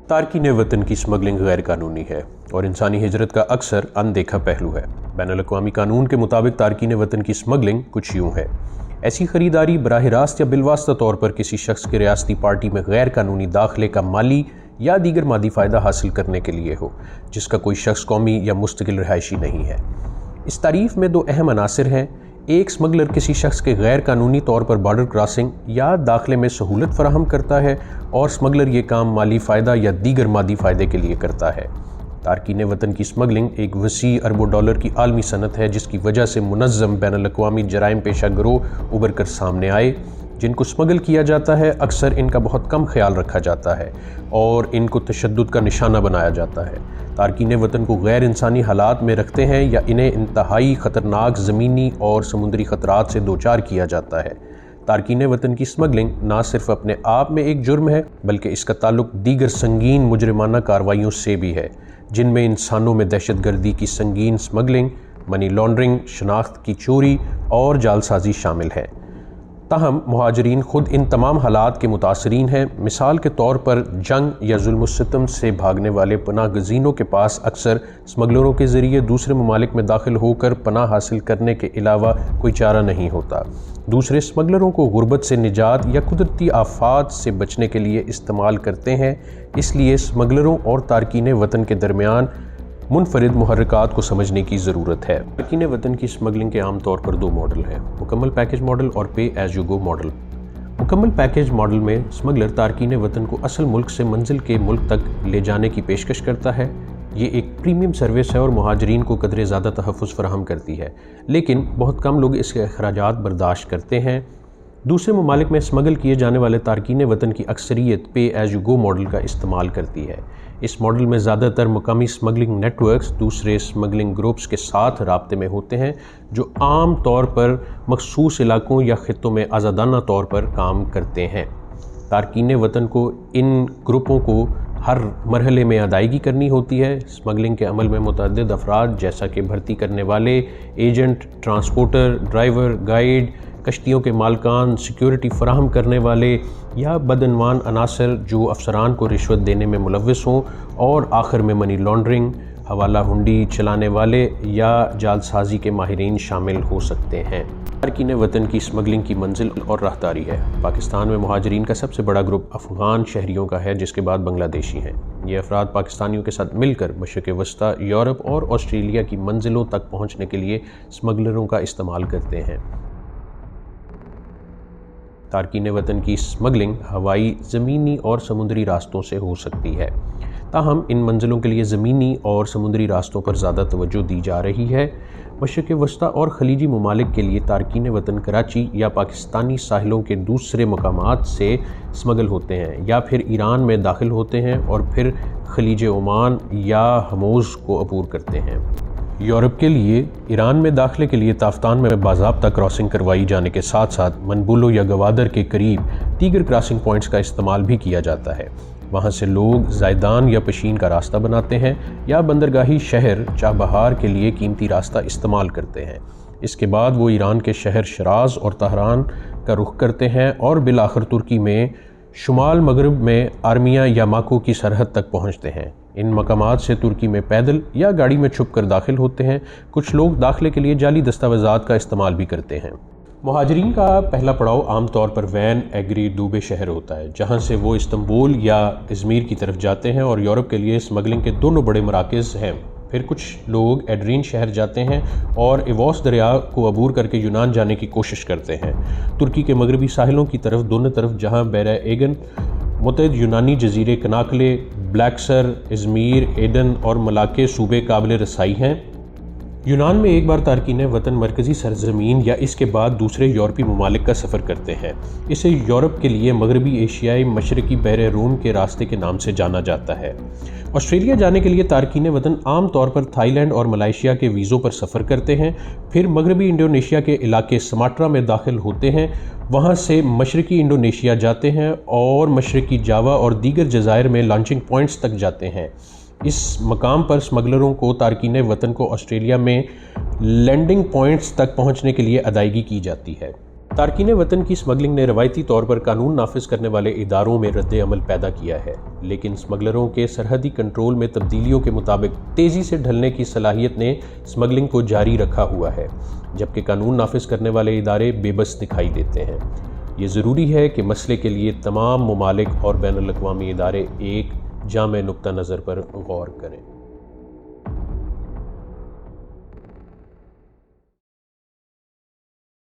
तारकीन वतन की स्मगलिंग गैर कानूनी है और इंसानी हिजरत का अक्सर अनदेखा पहलू है। बैनुल-अक़वामी कानून के मुताबिक तारकीन वतन की स्मगलिंग कुछ यूँ है। ऐसी ख़रीदारी बराह रास्त या बिलवास्ता तौर पर किसी शख्स के रियासती पार्टी में गैर कानूनी दाखिले का माली या दीगर मादी फ़ायदा हासिल करने के लिए हो, जिसका कोई शख्स कौमी या मुस्तकिल रिहायशी नहीं है। इस तारीफ़ में दो अहम अनासिर हैं। एक, स्मगलर किसी शख्स के गैर कानूनी तौर पर बॉर्डर क्रॉसिंग या दाखिले में सहूलत फराहम करता है और स्मगलर ये काम माली फ़ायदा या दीगर मादी फ़ायदे के लिए करता है। तारकीन वतन की स्मगलिंग एक वसी अरबों डॉलर की आलमी सनत है, जिसकी वजह से मुनज़्ज़म बैनुल-अक़वामी जराइम पेशा गिरोह उभर कर सामने आए। जिनको स्मगल किया जाता है अक्सर इनका बहुत कम ख्याल रखा जाता है और इनको तशद्दुद का निशाना बनाया जाता है। तारकीन वतन को गैर इंसानी हालात में रखते हैं या इन्हें इंतहाई ख़तरनाक ज़मीनी और समुद्री ख़तरात से दोचार किया जाता है। तारकीन वतन की स्मगलिंग ना सिर्फ अपने आप में एक जुर्म है, बल्कि इसका ताल्लुक दीगर संगीन मुजरिमाना कार्रवाइयों से भी है, जिनमें इंसानों में दहशतगर्दी की संगीन स्मगलिंग, मनी लॉन्ड्रिंग, शनाख्त की चोरी और जालसाजी शामिल है। ताहम मुहाजिरीन खुद इन तमाम हालात के मुतासरीन हैं। मिसाल के तौर पर जंग या जुल्म सितम से भागने वाले पनाह गज़ीनों के पास अक्सर स्मगलरों के ज़रिए दूसरे ममालिक में दाखिल होकर पनाह हासिल करने के अलावा कोई चारा नहीं होता। दूसरे स्मगलरों को गुर्बत से निजात या कुदरती आफात से बचने के लिए इस्तेमाल करते हैं। इसलिए स्मगलरों और तारकीन वतन के दरमियान मुनफरिद मुहर्रिकात को समझने की ज़रूरत है। तारकीन वतन की स्मगलिंग के आम तौर पर दो मॉडल हैं, मुकम्मल पैकेज मॉडल और पे एज यू गो मॉडल। मुकम्मल पैकेज मॉडल में स्मगलर तारकीन वतन को असल मुल्क से मंजिल के मुल्क तक ले जाने की पेशकश करता है। ये एक प्रीमियम सर्विस है और मुहाजिरीन को कदरे ज़्यादा तहफ़्फ़ुज़ फराहम करती है, लेकिन बहुत कम लोग इसके अखराजात बर्दाश्त करते हैं। दूसरे ममालिक में स्मगल किए जाने वाले तारकीन वतन की अक्सरियत पे एज यू गो मॉडल का इस्तेमाल करती है। इस मॉडल में ज़्यादातर मकामी स्मगलिंग नेटवर्क्स दूसरे स्मगलिंग ग्रुप्स के साथ राब्ते में होते हैं, जो आम तौर पर मखसूस इलाकों या खित्तों में आज़ादाना तौर पर काम करते हैं। तारकीन वतन को इन ग्रुपों को हर मरहले में अदायगी करनी होती है। स्मगलिंग के अमल में मुतअद्दिद अफराद जैसा कि भर्ती करने वाले, एजेंट, ट्रांसपोर्टर, ड्राइवर, गाइड, कश्तियों के मालकान, सिक्योरिटी फराहम करने वाले या बदअनवान अनासर जो अफसरान को रिश्वत देने में मुलव्वस हों, और आखिर में मनी लॉन्ड्रिंग, हवाला हुंडी चलाने वाले या जालसाजी के माहिरीन शामिल हो सकते हैं। तारकीन वतन की स्मगलिंग की मंजिल और राहदारी है। पाकिस्तान में मुहाजिरीन का सबसे बड़ा ग्रुप अफ़गान शहरियों का है, जिसके बाद बांग्लादेशी हैं। ये अफराद पाकिस्तानियों के साथ मिलकर मशरिक़ वस्ता, यूरोप और ऑस्ट्रेलिया की मंजिलों तक पहुँचने के लिए स्मगलरों का इस्तेमाल करते हैं। तारकीन वतन की स्मगलिंग हवाई, ज़मीनी और समुद्री रास्तों से हो सकती है। ताहम इन मंजिलों के लिए ज़मीनी और समुद्री रास्तों पर ज़्यादा तवज्जो दी जा रही है। मशरिक़ वस्ता और खलीजी ममालिक के लिए तारकीन वतन कराची या पाकिस्तानी साहिलों के दूसरे मकामात से स्मगल होते हैं या फिर ईरान में दाखिल होते हैं और फिर खलीज ओमान या हमोज़ को अबूर करते हैं। यूरोप के लिए ईरान में दाखिले के लिए ताफ्तान में बाज़ाब्ता क्रॉसिंग करवाई जाने के साथ साथ मनबुलो या गवादर के करीब दीगर क्रॉसिंग पॉइंट्स का इस्तेमाल भी किया जाता है। वहाँ से लोग ज़ायदान या पशीन का रास्ता बनाते हैं या बंदरगाही शहर चाबहार के लिए कीमती रास्ता इस्तेमाल करते हैं। इसके बाद वो ईरान के शहर शराज और तहरान का रुख करते हैं और बिलाखिर तुर्की में शुमाल मगरब में आर्मिया या माको की सरहद तक पहुँचते हैं। इन मकामात से तुर्की में पैदल या गाड़ी में छुप कर दाखिल होते हैं। कुछ लोग दाखिले के लिए जाली दस्तावेज़ात का इस्तेमाल भी करते हैं। मुहाजिरीन का पहला पड़ाव आमतौर पर वैन एग्री दूबे शहर होता है, जहां से वो इस्तंबुल या इज़मीर की तरफ जाते हैं और यूरोप के लिए स्मगलिंग के दोनों बड़े मराकज़ हैं। फिर कुछ लोग एड्रीन शहर जाते हैं और इवोस दरिया को अबूर करके यूनान जाने की कोशिश करते हैं। तुर्की के मगरबी साहिलों की तरफ दोनों तरफ जहाँ बैरा एगन, मुतहद यूनानी जजीरे कनाकले, ब्लैकसर, इज़मीर, एडन और मलाके सूबे काबिल रसाई हैं। यूनान में एक बार तारकीन वतन मरकज़ी सरजमीन या इसके बाद दूसरे यूरोपी ममालिक का सफ़र करते हैं। इसे यूरोप के लिए मगरबी एशियाई मशरक़ी बहर रूम के रास्ते के नाम से जाना जाता है। ऑस्ट्रेलिया जाने के लिए तारकीन वतन आम तौर पर थाईलैंड और मलेशिया के वीज़ों पर सफ़र करते हैं। फिर मगरबी इंडोनेशिया के इलाके समाट्रा में दाखिल होते हैं। वहाँ से मशरक़ी इंडोनेशिया जाते हैं और मशरक़ी जावा और दीगर जज़ायर में लॉन्चिंग पॉइंट्स तक जाते हैं। इस मकाम पर स्मगलरों को तारकीन वतन को ऑस्ट्रेलिया में लैंडिंग पॉइंट्स तक पहुँचने के लिए अदायगी की जाती है। تارکین وطن کی اسمگلنگ نے روایتی طور پر قانون نافذ کرنے والے اداروں میں رد عمل پیدا کیا ہے، لیکن اسمگلروں کے سرحدی کنٹرول میں تبدیلیوں کے مطابق تیزی سے ڈھلنے کی صلاحیت نے اسمگلنگ کو جاری رکھا ہوا ہے، جبکہ قانون نافذ کرنے والے ادارے بے بس دکھائی دیتے ہیں۔ یہ ضروری ہے کہ مسئلے کے لیے تمام ممالک اور بین الاقوامی ادارے ایک جامع نقطہ نظر پر غور کریں۔